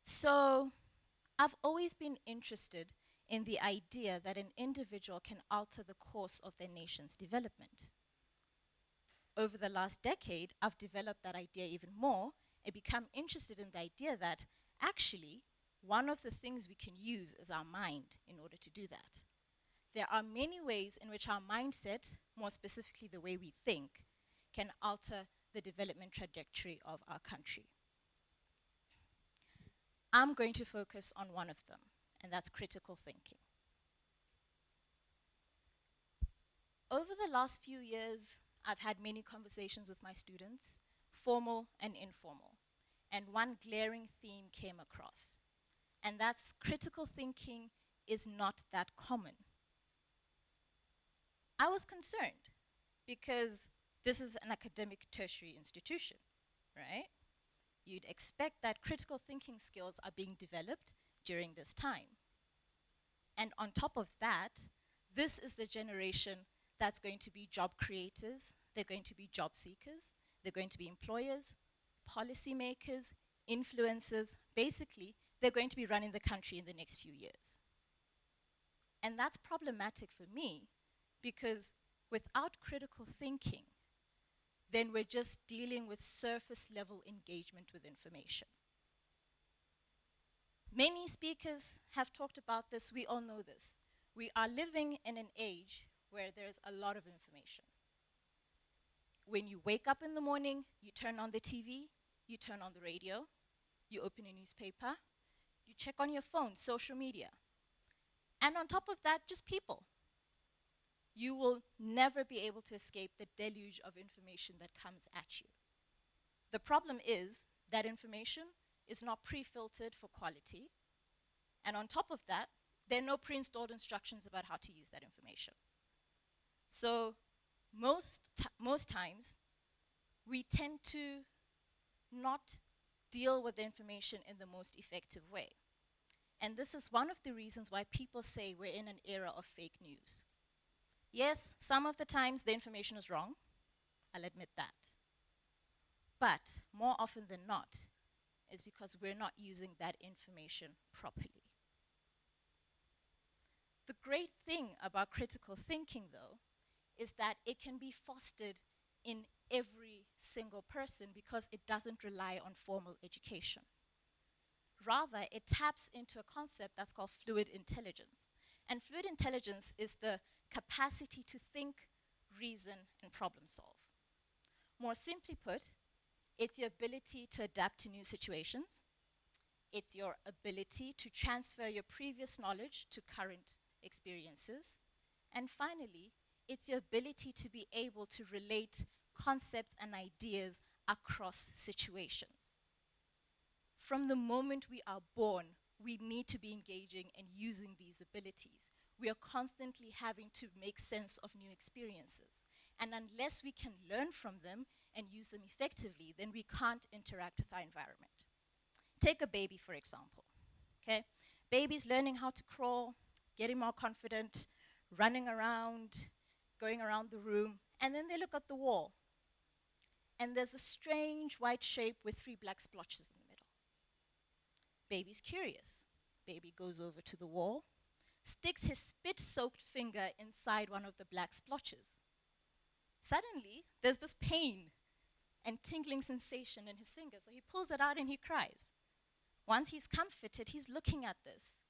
So I've always been interested in the idea that an individual can alter the course of their nation's development. Over the last decade, I've developed that idea even more and become interested in the idea that actually one of the things we can use is our mind in order to do that. There are many ways in which our mindset, more specifically the way we think, can alter the development trajectory of our country. I'm going to focus on one of them, and that's critical thinking. Over the last few years, I've had many conversations with my students, formal and informal, and one glaring theme came across, and that's critical thinking is not that common. I was concerned because this is an academic tertiary institution, right? You'd expect that critical thinking skills are being developed during this time. And on top of that, this is the generation that's going to be job creators, they're going to be job seekers, they're going to be employers, policymakers, influencers. Basically, they're going to be running the country in the next few years. And that's problematic for me because without critical thinking, then we're just dealing with surface level engagement with information. Many speakers have talked about this, we all know this. We are living in an age where there's a lot of information. When you wake up in the morning, you turn on the TV, you turn on the radio, you open a newspaper, you check on your phone, social media. And on top of that, just people. You will never be able to escape the deluge of information that comes at you. The problem is that information is not pre-filtered for quality, and on top of that, there are no pre-installed instructions about how to use that information. So most times, we tend to not deal with the information in the most effective way. And this is one of the reasons why people say we're in an era of fake news. Yes, some of the times the information is wrong, I'll admit that. But more often than not, is because we're not using that information properly. The great thing about critical thinking, though, is that it can be fostered in every single person because it doesn't rely on formal education. Rather, it taps into a concept that's called fluid intelligence. And fluid intelligence is the capacity to think, reason, and problem solve. More simply put, it's your ability to adapt to new situations. It's your ability to transfer your previous knowledge to current experiences. And finally, it's your ability to be able to relate concepts and ideas across situations. From the moment we are born, we need to be engaging and using these abilities. We are constantly having to make sense of new experiences. And unless we can learn from them and use them effectively, then we can't interact with our environment. Take a baby, for example, okay? Baby's learning how to crawl, getting more confident, running around, going around the room, and then they look at the wall. And there's a strange white shape with 3 black splotches in the middle. Baby's curious. Baby goes over to the wall, sticks his spit-soaked finger inside one of the black splotches. Suddenly, there's this pain and tingling sensation in his finger, so he pulls it out and he cries. Once he's comforted, he's looking at this,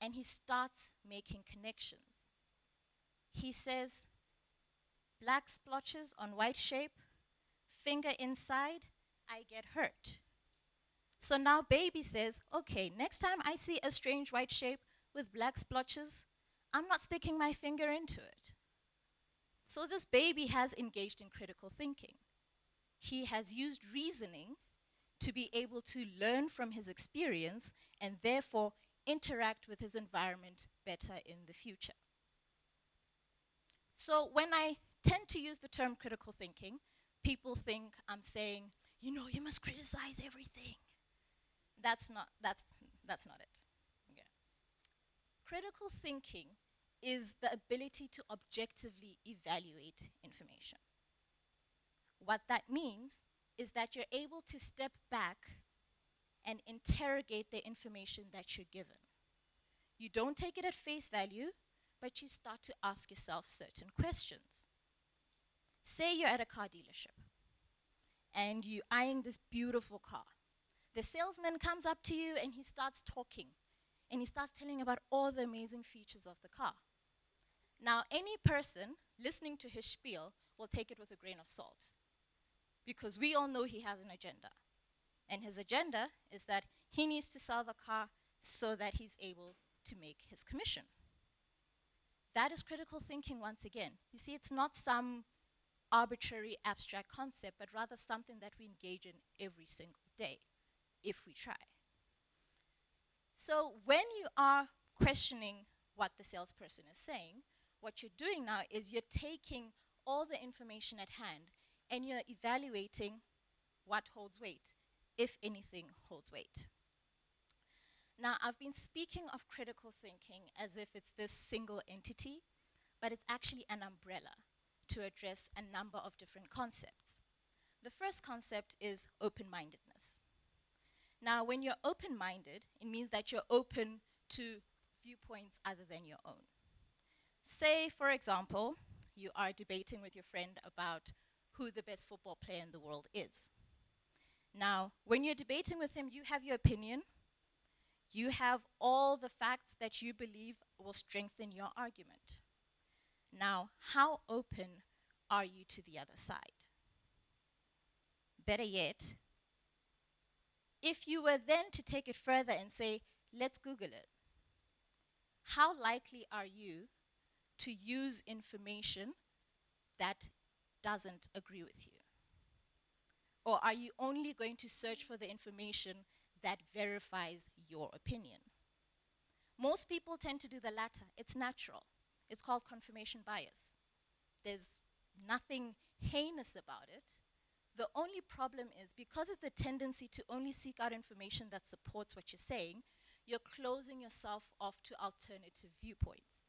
and he starts making connections. He says, black splotches on white shape, finger inside, I get hurt. So now baby says, okay, next time I see a strange white shape with black splotches, I'm not sticking my finger into it. So this baby has engaged in critical thinking. He has used reasoning to be able to learn from his experience and therefore interact with his environment better in the future. So when I tend to use the term critical thinking, people think I'm saying, you know, you must criticize everything. That's not it. Okay. Critical thinking is the ability to objectively evaluate information. What that means is that you're able to step back and interrogate the information that you're given. You don't take it at face value, but you start to ask yourself certain questions. Say you're at a car dealership and you're eyeing this beautiful car. The salesman comes up to you and he starts talking and he starts telling you about all the amazing features of the car. Now, any person listening to his spiel will take it with a grain of salt because we all know he has an agenda. And his agenda is that he needs to sell the car so that he's able to make his commission. That is critical thinking once again. You see, it's not some arbitrary abstract concept, but rather something that we engage in every single day, if we try. So when you are questioning what the salesperson is saying, what you're doing now is you're taking all the information at hand and you're evaluating what holds weight, if anything holds weight. Now, I've been speaking of critical thinking as if it's this single entity, but it's actually an umbrella to address a number of different concepts. The first concept is open-mindedness. Now, when you're open-minded, it means that you're open to viewpoints other than your own. Say, for example, you are debating with your friend about who the best football player in the world is. Now, when you're debating with him, you have your opinion. You have all the facts that you believe will strengthen your argument. Now, how open are you to the other side? Better yet, if you were then to take it further and say, let's Google it, how likely are you to use information that doesn't agree with you? Or are you only going to search for the information that verifies your opinion? Most people tend to do the latter. It's natural. It's called confirmation bias. There's nothing heinous about it. The only problem is because it's a tendency to only seek out information that supports what you're saying, you're closing yourself off to alternative viewpoints.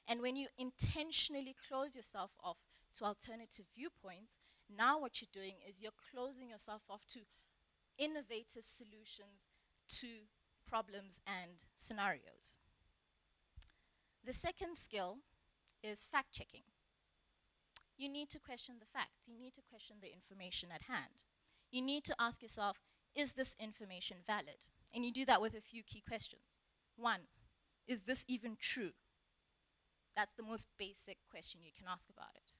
And when you intentionally close yourself off to alternative viewpoints, now what you're doing is you're closing yourself off to innovative solutions to problems and scenarios. The second skill is fact-checking. You need to question the facts. You need to question the information at hand. You need to ask yourself, is this information valid? And you do that with a few key questions. One, is this even true? That's the most basic question you can ask about it.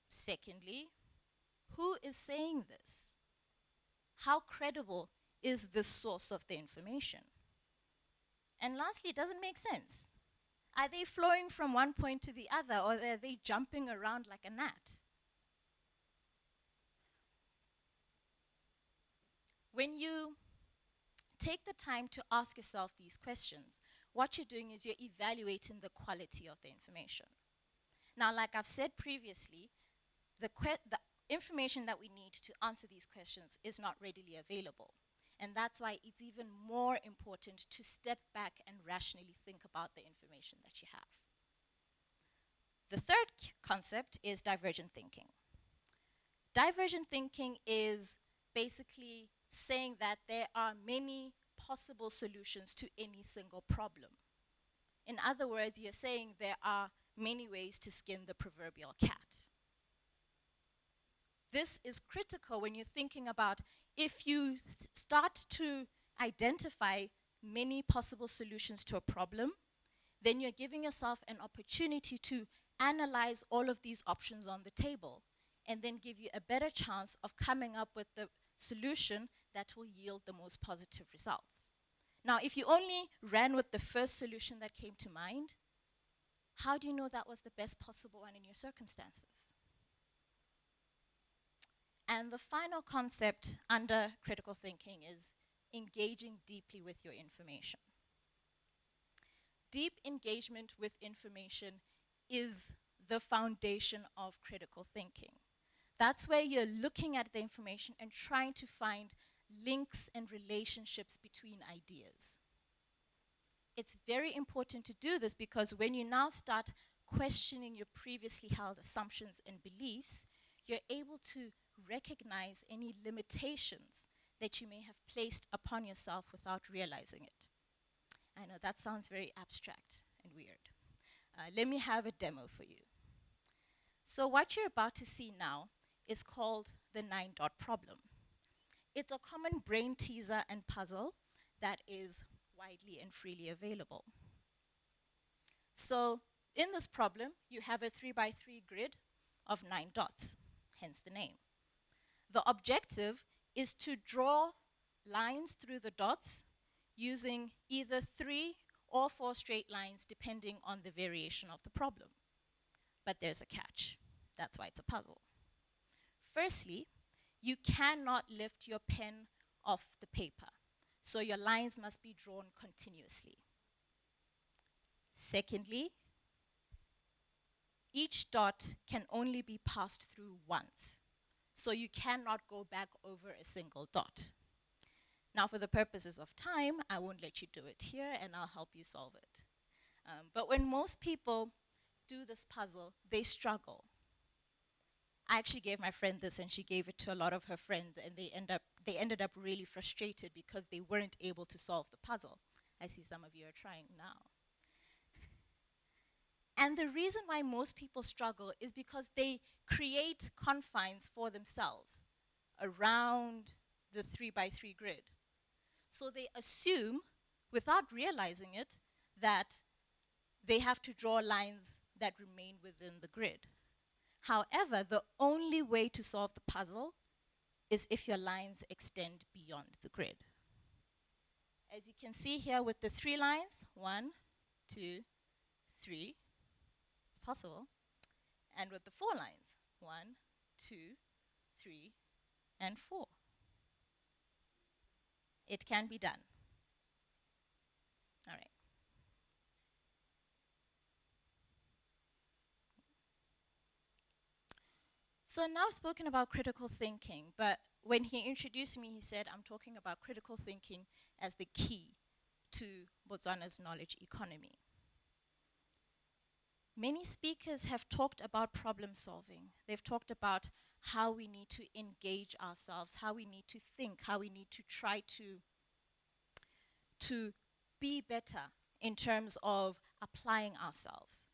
Secondly, who is saying this? How credible is the source of the information? And lastly, does it make sense? Are they flowing from one point to the other, or are they jumping around like a gnat? When you take the time to ask yourself these questions, what you're doing is you're evaluating the quality of the information. Now, like I've said previously, the information that we need to answer these questions is not readily available. And that's why it's even more important to step back and rationally think about the information that you have. The third concept is divergent thinking. Divergent thinking is basically saying that there are many possible solutions to any single problem. In other words, you're saying there are many ways to skin the proverbial cat. This is critical when you're thinking about if you start to identify many possible solutions to a problem, then you're giving yourself an opportunity to analyze all of these options on the table and then give you a better chance of coming up with the solution that will yield the most positive results. Now, if you only ran with the first solution that came to mind, how do you know that was the best possible one in your circumstances? And the final concept under critical thinking is engaging deeply with your information. Deep engagement with information is the foundation of critical thinking. That's where you're looking at the information and trying to find links and relationships between ideas. It's very important to do this because when you now start questioning your previously held assumptions and beliefs, you're able to recognize any limitations that you may have placed upon yourself without realizing it. I know that sounds very abstract and weird. Let me have a demo for you. So what you're about to see now is called the 9-dot problem. It's a common brain teaser and puzzle that is widely and freely available. So in this problem, you have a 3x3 grid of 9 dots, hence the name. The objective is to draw lines through the dots using either 3 or 4 straight lines depending on the variation of the problem. But there's a catch. That's why it's a puzzle. Firstly, you cannot lift your pen off the paper, so your lines must be drawn continuously. Secondly, each dot can only be passed through once, so you cannot go back over a single dot. Now, for the purposes of time, I won't let you do it here, and I'll help you solve it. But when most people do this puzzle, they struggle. I actually gave my friend this, and she gave it to a lot of her friends, and they ended up really frustrated because they weren't able to solve the puzzle. I see some of you are trying now. And the reason why most people struggle is because they create confines for themselves around the 3x3 grid. So they assume, without realizing it, that they have to draw lines that remain within the grid. However, the only way to solve the puzzle is if your lines extend beyond the grid. As you can see here with the 3 lines, 1, 2, 3, it's possible. And with the 4 lines, 1, 2, 3, and 4. It can be done. All right. So now I've spoken about critical thinking, but when he introduced me, he said, I'm talking about critical thinking as the key to Botswana's knowledge economy. Many speakers have talked about problem solving. They've talked about how we need to engage ourselves, how we need to think, how we need to try to be better in terms of applying ourselves.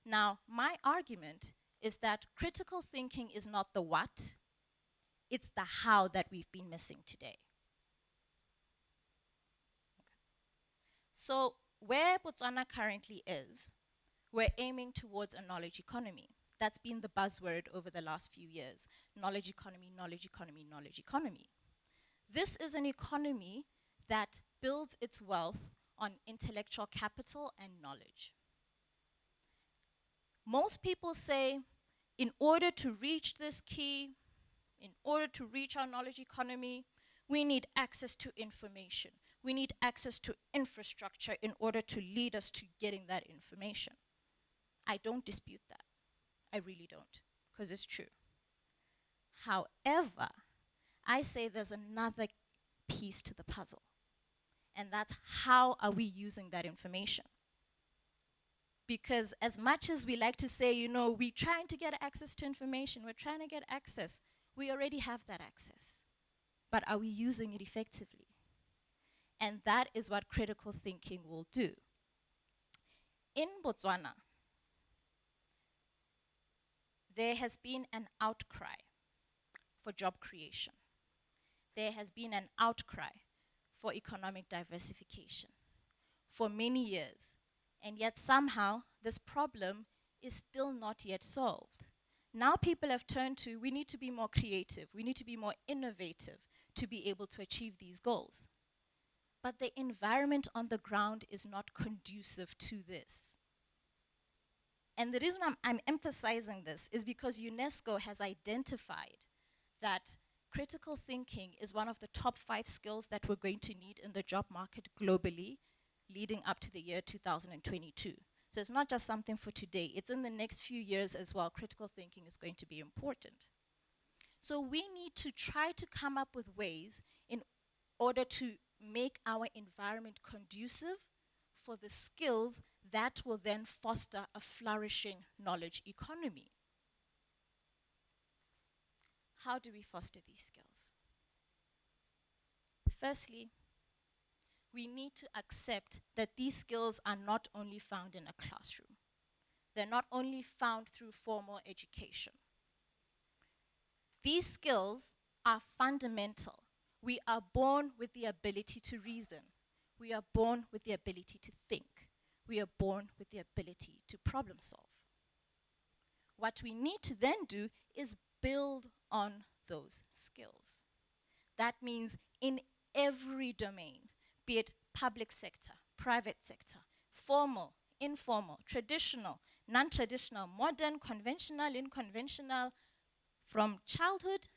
Now, my argument is that critical thinking is not the what, it's the how that we've been missing today. So where Botswana currently is, we're aiming towards a knowledge economy. That's been the buzzword over the last few years. Knowledge economy, knowledge economy, knowledge economy. This is an economy that builds its wealth on intellectual capital and knowledge. Most people say, in order to reach this key, in order to reach our knowledge economy, we need access to information. We need access to infrastructure in order to lead us to getting that information. I don't dispute that. I really don't, because it's true. However, I say there's another piece to the puzzle, and that's how are we using that information? Because as much as we like to say, you know, we're trying to get access to information, we're trying to get access, we already have that access. But are we using it effectively? And that is what critical thinking will do. In Botswana, there has been an outcry for job creation. There has been an outcry for economic diversification for many years. And yet somehow this problem is still not yet solved. Now people have turned to, we need to be more creative, we need to be more innovative to be able to achieve these goals. But the environment on the ground is not conducive to this. And the reason I'm emphasizing this is because UNESCO has identified that critical thinking is one of the top 5 skills that we're going to need in the job market globally leading up to the year 2022. So it's not just something for today, it's in the next few years as well. Critical thinking is going to be important. So we need to try to come up with ways in order to make our environment conducive for the skills that will then foster a flourishing knowledge economy. How do we foster these skills? Firstly, we need to accept that these skills are not only found in a classroom. They're not only found through formal education. These skills are fundamental. We are born with the ability to reason. We are born with the ability to think. We are born with the ability to problem solve. What we need to then do is build on those skills. That means in every domain, be it public sector, private sector, formal, informal, traditional, non-traditional, modern, conventional, unconventional, from childhood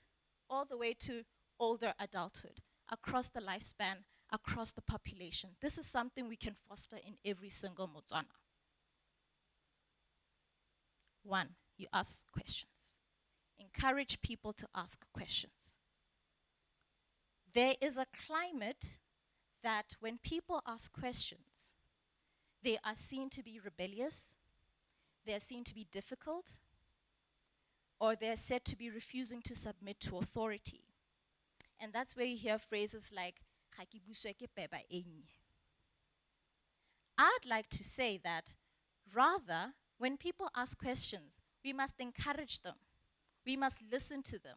all the way to older adulthood, across the lifespan, across the population. This is something we can foster in every single Botswana. One, you ask questions. Encourage people to ask questions. There is a climate that when people ask questions, they are seen to be rebellious, they are seen to be difficult, or they're said to be refusing to submit to authority. And that's where you hear phrases like, I'd like to say that rather, when people ask questions, we must encourage them. We must listen to them.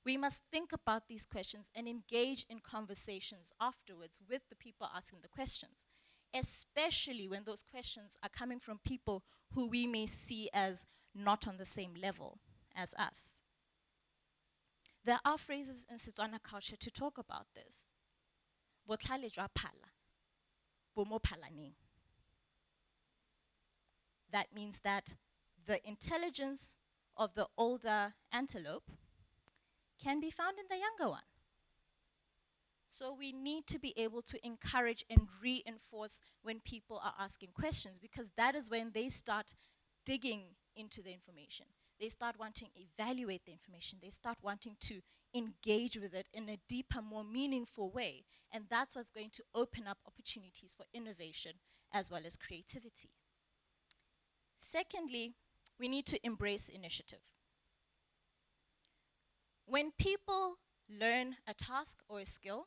We must think about these questions and engage in conversations afterwards with the people asking the questions, especially when those questions are coming from people who we may see as not on the same level as us. There are phrases in Setswana culture to talk about this. Botlhale jwa phala, bo mo phalaneng. That means that the intelligence of the older antelope can be found in the younger one. So we need to be able to encourage and reinforce when people are asking questions, because that is when they start digging into the information. They start wanting to evaluate the information. They start wanting to engage with it in a deeper, more meaningful way. And that's what's going to open up opportunities for innovation as well as creativity. Secondly, we need to embrace initiative. When people learn a task or a skill,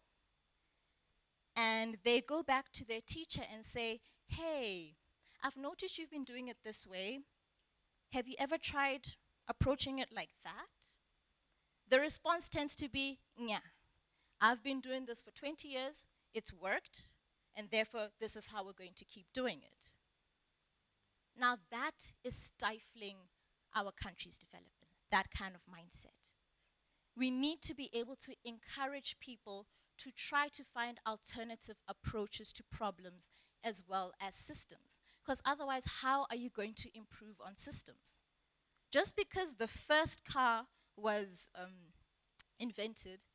and they go back to their teacher and say, hey, I've noticed you've been doing it this way. Have you ever tried approaching it like that? The response tends to be, yeah, I've been doing this for 20 years, it's worked, and therefore this is how we're going to keep doing it. Now that is stifling our country's development, that kind of mindset. We need to be able to encourage people to try to find alternative approaches to problems as well as systems. Because otherwise, how are you going to improve on systems? Just because the first car was invented,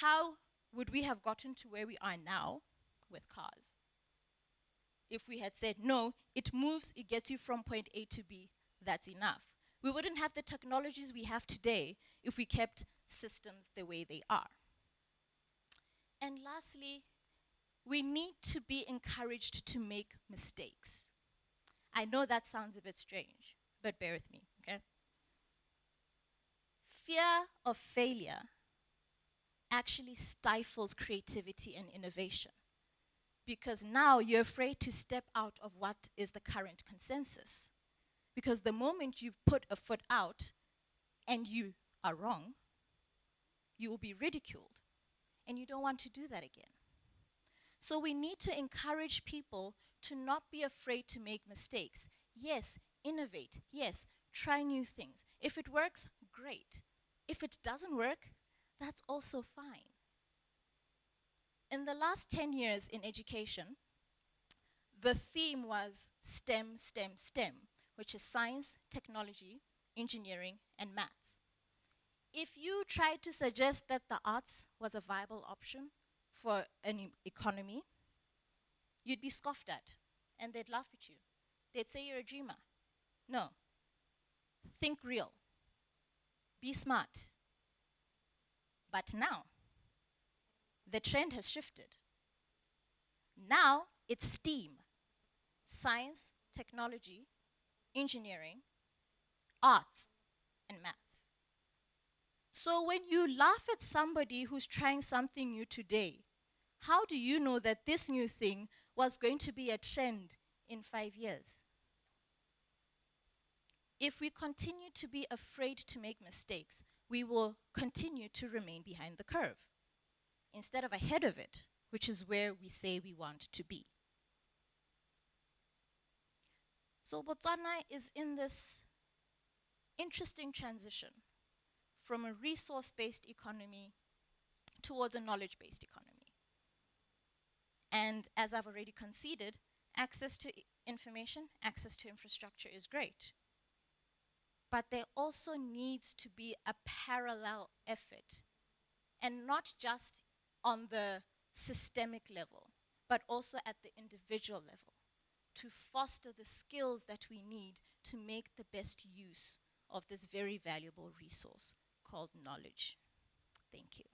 how would we have gotten to where we are now with cars? If we had said, no, it moves, it gets you from point A to B, that's enough. We wouldn't have the technologies we have today if we kept systems the way they are. And lastly, we need to be encouraged to make mistakes. I know that sounds a bit strange, but bear with me, okay? Fear of failure actually stifles creativity and innovation, because now you're afraid to step out of what is the current consensus. Because the moment you put a foot out and you are wrong, you will be ridiculed, and you don't want to do that again. So we need to encourage people to not be afraid to make mistakes. Yes, innovate. Yes, try new things. If it works, great. If it doesn't work, that's also fine. In the last 10 years in education, the theme was STEM, STEM, STEM, which is science, technology, engineering, and maths. If you tried to suggest that the arts was a viable option for an economy, you'd be scoffed at, and they'd laugh at you. They'd say you're a dreamer. No. Think real. Be smart. But now, the trend has shifted. Now, it's STEAM. Science, technology, engineering, arts, and maths. So when you laugh at somebody who's trying something new today, how do you know that this new thing was going to be a trend in 5 years? If we continue to be afraid to make mistakes, we will continue to remain behind the curve instead of ahead of it, which is where we say we want to be. So Botswana is in this interesting transition from a resource-based economy towards a knowledge-based economy. And as I've already conceded, access to information, access to infrastructure is great. But there also needs to be a parallel effort, and not just on the systemic level, but also at the individual level, to foster the skills that we need to make the best use of this very valuable resource called knowledge. Thank you.